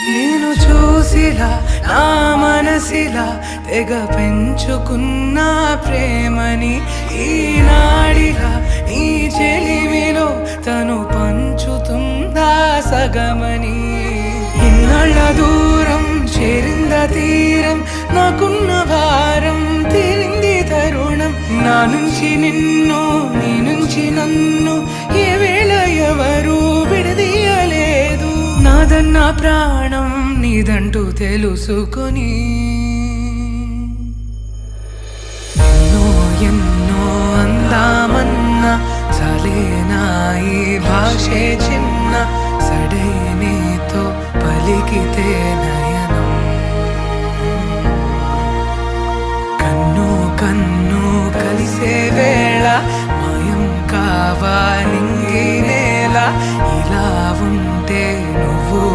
నేను చూసిలా నా మనసిలా తెగ పెంచుకున్న ప్రేమని ఈనాడిలా నీ చెలిమిలో తను పంచుతుందా సగమని. ఇన్నాళ్ళ దూరం చేరింద తీరం, నాకున్న భారం తీరింది తరుణం. నా నుంచి నిన్ను, నీ నుంచి నన్ను ఏ వేళ ఎవరు విడదీయలేదు. నాదన్న ప్రాణం నీదంటూ తెలుసుకొని ఎన్నో ఎన్నో అందామన్నా చాలేనా ఈ భాషే చిన్న. సడై నీతో పలికితే